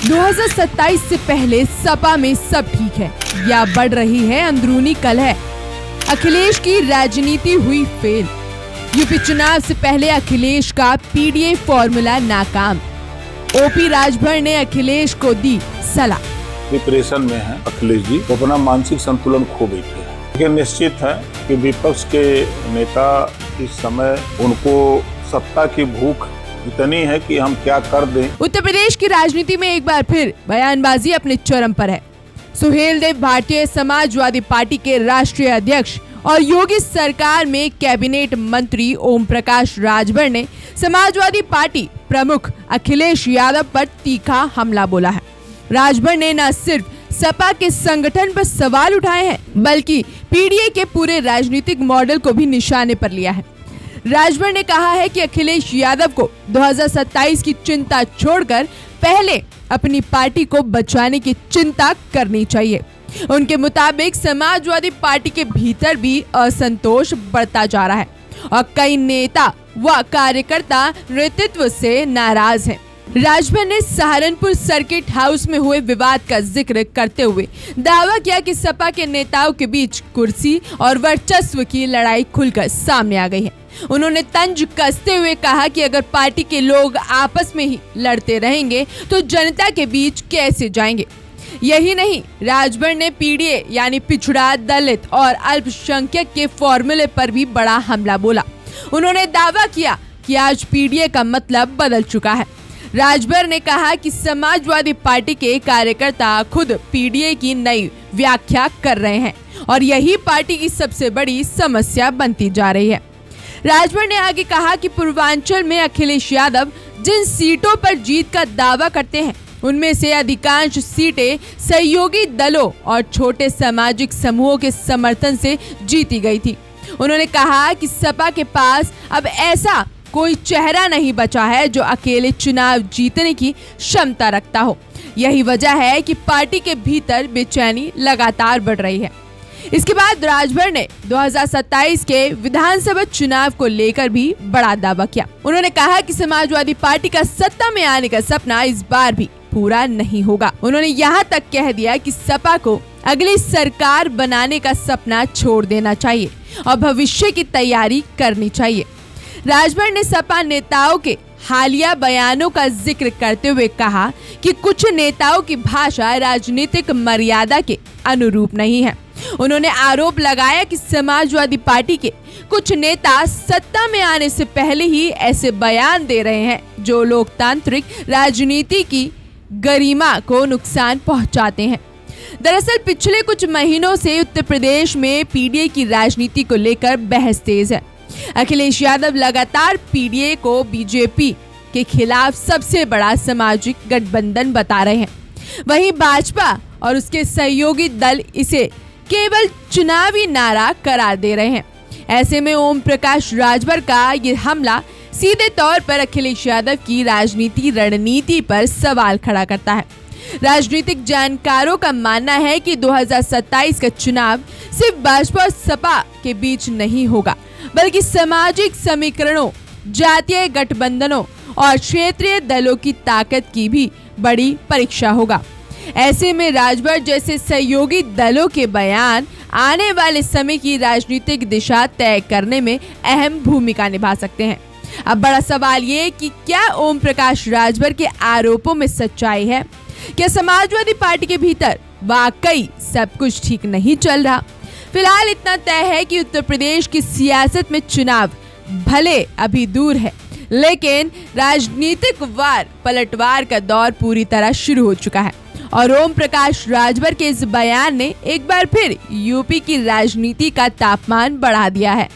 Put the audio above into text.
2027 से पहले सपा में सब ठीक है या बढ़ रही है अंदरूनी कलह। अखिलेश की राजनीति हुई फेल। यूपी चुनाव से पहले अखिलेश का पीडीए फॉर्मूला नाकाम। ओपी राजभर ने अखिलेश को दी सलाह। डिप्रेशन में है अखिलेश जी, तो अपना मानसिक संतुलन खो बैठे हैं। लेकिन निश्चित है कि विपक्ष के नेता इस समय उनको सत्ता की भूख इतनी है कि हम क्या कर दें। उत्तर प्रदेश की राजनीति में एक बार फिर बयानबाजी अपने चरम पर है। सुहेलदेव भारतीय समाजवादी पार्टी के राष्ट्रीय अध्यक्ष और योगी सरकार में कैबिनेट मंत्री ओम प्रकाश राजभर ने समाजवादी पार्टी प्रमुख अखिलेश यादव पर तीखा हमला बोला है। राजभर ने न सिर्फ सपा के संगठन पर सवाल उठाए हैं, बल्कि पीडीए के पूरे राजनीतिक मॉडल को भी निशाने पर लिया है। राजभर ने कहा है कि अखिलेश यादव को 2027 की चिंता छोड़कर पहले अपनी पार्टी को बचाने की चिंता करनी चाहिए। उनके मुताबिक समाजवादी पार्टी के भीतर भी असंतोष बढ़ता जा रहा है और कई नेता व कार्यकर्ता नेतृत्व से नाराज हैं। राजभर ने सहारनपुर सर्किट हाउस में हुए विवाद का जिक्र करते हुए दावा किया कि सपा के नेताओं के बीच कुर्सी और वर्चस्व की लड़ाई खुलकर सामने आ गई है। उन्होंने तंज कसते हुए कहा कि अगर पार्टी के लोग आपस में ही लड़ते रहेंगे तो जनता के बीच कैसे जाएंगे। यही नहीं, राजभर ने पीडीए यानी पिछड़ा, दलित और अल्पसंख्यक के फॉर्मूले पर भी बड़ा हमला बोला। उन्होंने दावा किया कि आज पीडीए का मतलब बदल चुका है। राजभर ने कहा कि समाजवादी पार्टी के कार्यकर्ता खुद पीडीए की नई व्याख्या कर रहे हैं और यही पार्टी की सबसे बड़ी समस्या बनती जा रही है। राजभर ने आगे कहा कि पूर्वांचल में अखिलेश यादव जिन सीटों पर जीत का दावा करते हैं, उनमें से अधिकांश सीटें सहयोगी दलों और छोटे सामाजिक समूहों के समर्थन से जीती गई थी। उन्होंने कहा कि सपा के पास अब ऐसा कोई चेहरा नहीं बचा है जो अकेले चुनाव जीतने की क्षमता रखता हो। यही वजह है कि पार्टी के भीतर बेचैनी लगातार बढ़ रही है। इसके बाद राजभर ने 2027 के विधानसभा चुनाव को लेकर भी बड़ा दावा किया। उन्होंने कहा कि समाजवादी पार्टी का सत्ता में आने का सपना इस बार भी पूरा नहीं होगा। उन्होंने यहाँ तक कह दिया कि सपा को अगली सरकार बनाने का सपना छोड़ देना चाहिए और भविष्य की तैयारी करनी चाहिए। राजभर ने सपा नेताओं के हालिया बयानों का जिक्र करते हुए कहा कि कुछ नेताओं की भाषा राजनीतिक मर्यादा के अनुरूप नहीं है। उन्होंने आरोप लगाया कि समाजवादी पार्टी के कुछ नेता सत्ता में आने से पहले ही ऐसे बयान दे रहे हैं जो लोकतांत्रिक राजनीति की गरिमा को नुकसान पहुंचाते हैं। दरअसल पिछले कुछ महीनों से उत्तर प्रदेश में पीडीए की राजनीति को लेकर बहस तेज है। अखिलेश यादव लगातार पीडीए को बीजेपी के खिलाफ सबसे बड़ा सामाजिक गठबंधन बता रहे हैं। वहीं भाजपा और उसके सहयोगी दल इसे केवल चुनावी नारा करार दे रहे हैं। ऐसे में ओम प्रकाश राजभर का ये हमला सीधे तौर पर अखिलेश यादव की राजनीति रणनीति पर सवाल खड़ा करता है। राजनीतिक जानकारों का मानना है कि 2027 का चुनाव सिर्फ भाजपा और सपा के बीच नहीं होगा, बल्कि सामाजिक समीकरणों, जातीय गठबंधनों और क्षेत्रीय दलों की ताकत की भी बड़ी परीक्षा होगा। ऐसे में राजभर जैसे सहयोगी दलों के बयान आने वाले समय की राजनीतिक दिशा तय करने में अहम भूमिका निभा सकते हैं। अब बड़ा सवाल ये कि क्या ओम प्रकाश राजभर के आरोपों में सच्चाई है? क्या समाजवादी पार्टी के भीतर वाकई सब कुछ ठीक नहीं चल रहा? फिलहाल इतना तय है कि उत्तर प्रदेश की सियासत में चुनाव भले अभी दूर है, लेकिन राजनीतिक वार पलटवार का दौर पूरी तरह शुरू हो चुका है और ओम प्रकाश राजभर के इस बयान ने एक बार फिर यूपी की राजनीति का तापमान बढ़ा दिया है।